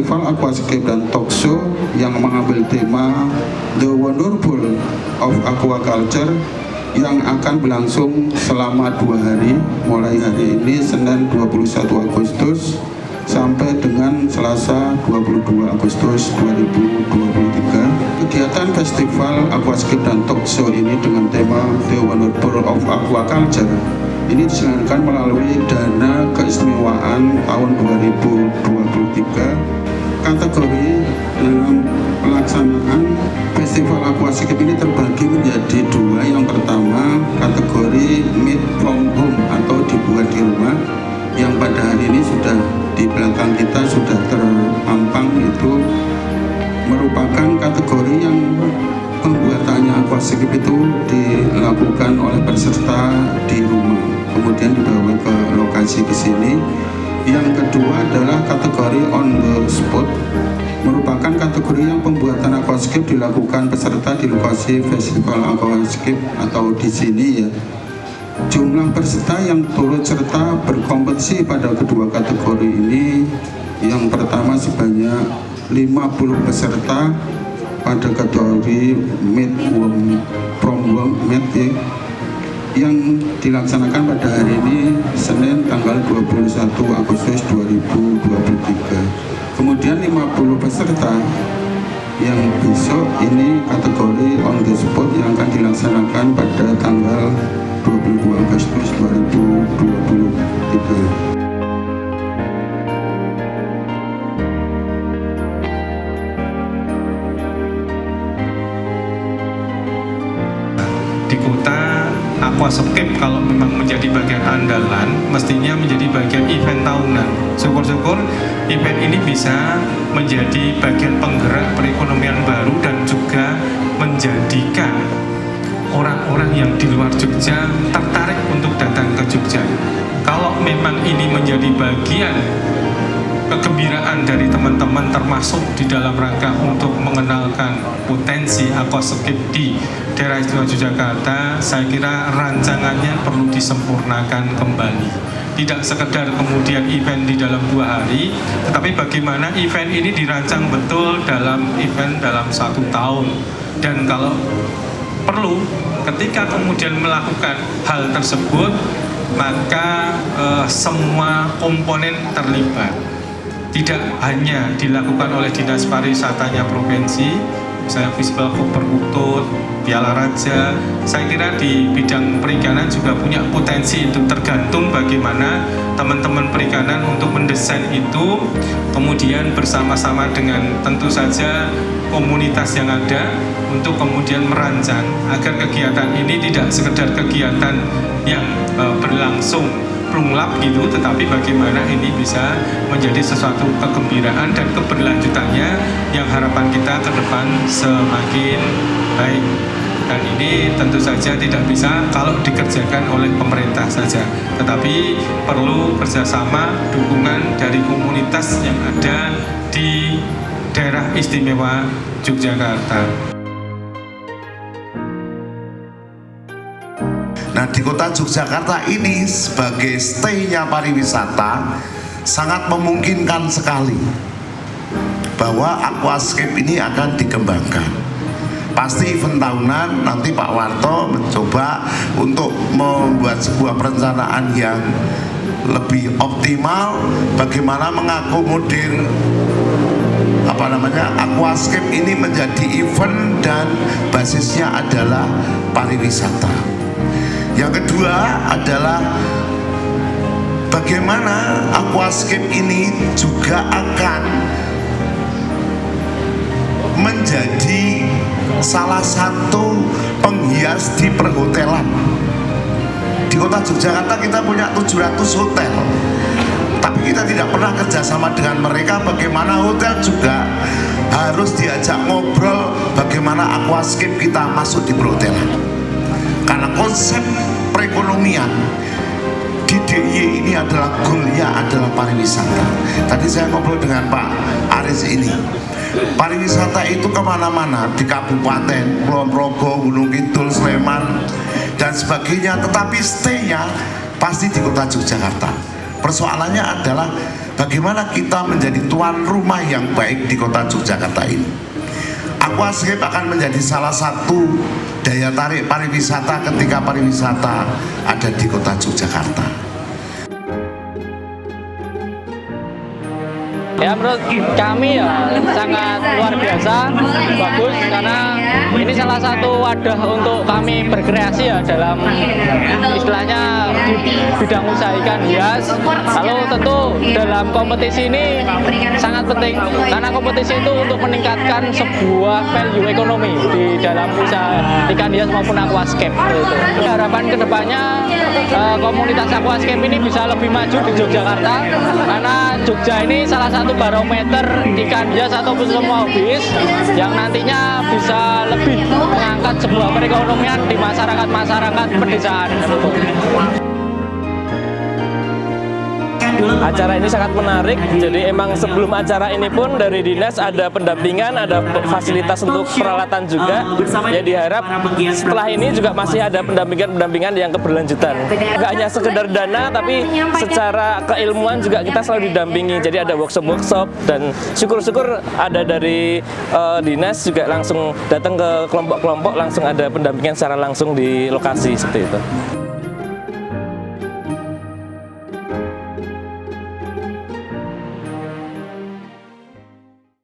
Festival Aquascape dan Talk Show yang mengambil tema The Wonderful of Aquaculture yang akan berlangsung selama 2 hari, mulai hari ini Senin 21 Agustus sampai dengan Selasa 22 Agustus 2023. Kegiatan Festival Aquascape dan Talk Show ini dengan tema The Wonderful of Aquaculture ini diselenggarakan melalui dana keistimewaan tahun 2023. Kategori dalam pelaksanaan Festival Aquascape ini terbagi menjadi 2. Yang pertama kategori Made from Home atau dibuat di rumah, yang pada hari ini sudah di belakang kita sudah terpampang. Itu merupakan kategori yang pembuatannya aquascape itu dilakukan oleh peserta di rumah, kemudian dibawa ke lokasi ke sini. Yang kedua adalah kategori on the spot, merupakan kategori yang pembuatan aquascape dilakukan peserta di lokasi Festival Aquascape atau di sini ya. Jumlah peserta yang turut serta berkompetisi pada kedua kategori ini, yang pertama sebanyak 50 peserta pada kategori Made from Home Made yang dilaksanakan pada hari ini Senin tanggal 21 Agustus 2023. Kemudian 50 peserta yang besok ini kategori on the spot yang akan dilaksanakan pada tanggal 22 Agustus 2023. Di kota, Aquascape kalau memang menjadi bagian andalan, mestinya menjadi bagian event tahunan. Syukur-syukur event ini bisa menjadi bagian penggerak perekonomian baru dan juga menjadikan orang-orang yang di luar Jogja tertarik untuk datang ke Jogja. Kalau memang ini menjadi bagian kegembiraan dari teman-teman, termasuk di dalam rangka untuk mengenalkan potensi aquascape di daerah istimewa Yogyakarta, saya kira rancangannya perlu disempurnakan kembali. Tidak sekedar kemudian event di dalam 2 hari, tetapi bagaimana event ini dirancang betul dalam event dalam 1 tahun. Dan kalau perlu, ketika kemudian melakukan hal tersebut, maka semua komponen terlibat. Tidak hanya dilakukan oleh Dinas Pariwisatanya Provinsi, misalnya Festival Koper Utut, Piala Raja. Saya kira di bidang perikanan juga punya potensi, itu tergantung bagaimana teman-teman perikanan untuk mendesain itu, kemudian bersama-sama dengan tentu saja komunitas yang ada untuk kemudian merancang agar kegiatan ini tidak sekedar kegiatan yang berlangsung plunglap gitu, tetapi bagaimana ini bisa menjadi sesuatu kegembiraan dan keberlanjutannya yang harapan kita ke depan semakin baik. Dan ini tentu saja tidak bisa kalau dikerjakan oleh pemerintah saja, tetapi perlu kerjasama dukungan dari komunitas yang ada di daerah istimewa Yogyakarta. Nah, di kota Yogyakarta ini sebagai stay-nya pariwisata sangat memungkinkan sekali bahwa aquascape ini akan dikembangkan. Pasti event tahunan nanti Pak Warto mencoba untuk membuat sebuah perencanaan yang lebih optimal, bagaimana mengakomodir aquascape ini menjadi event dan basisnya adalah pariwisata. Yang kedua adalah bagaimana aquascape ini juga akan menjadi salah satu penghias di perhotelan. Di kota Yogyakarta kita punya 700 hotel, tapi kita tidak pernah kerjasama dengan mereka. Bagaimana hotel juga harus diajak ngobrol bagaimana aquascape kita masuk di perhotelan. Karena konsep perekonomian di DIY ini adalah goalnya adalah pariwisata. Tadi saya ngobrol dengan Pak Aris ini, pariwisata itu kemana-mana, di kabupaten Kulon Progo, Gunung Kidul, Sleman dan sebagainya, tetapi stay-nya pasti di kota Yogyakarta. Persoalannya adalah bagaimana kita menjadi tuan rumah yang baik di kota Yogyakarta ini. Aquascape akan menjadi salah satu daya tarik pariwisata ketika pariwisata ada di kota Yogyakarta. Ya, menurut kami ya sangat luar biasa, bagus, karena ini salah satu wadah untuk kami berkreasi ya dalam istilahnya di bidang usaha ikan hias. Lalu tentu dalam kompetisi ini sangat penting, karena kompetisi itu untuk meningkatkan sebuah value ekonomi di dalam usaha ikan hias maupun aquascape. Gitu. Harapan kedepannya komunitas aquascape ini bisa lebih maju di Yogyakarta, karena Jogja ini salah satu barometer ikan hias ataupun semua hobis yang nantinya bisa lebih mengangkat sebuah perekonomian di masyarakat pedesaan. Acara ini sangat menarik, jadi emang sebelum acara ini pun dari dinas ada pendampingan, ada fasilitas untuk peralatan juga. Ya diharap setelah ini juga masih ada pendampingan yang keberlanjutan. Nggak hanya sekedar dana, tapi secara keilmuan juga kita selalu didampingi. Jadi ada workshop dan syukur-syukur ada dari dinas juga langsung datang ke kelompok-kelompok, langsung ada pendampingan secara langsung di lokasi seperti itu.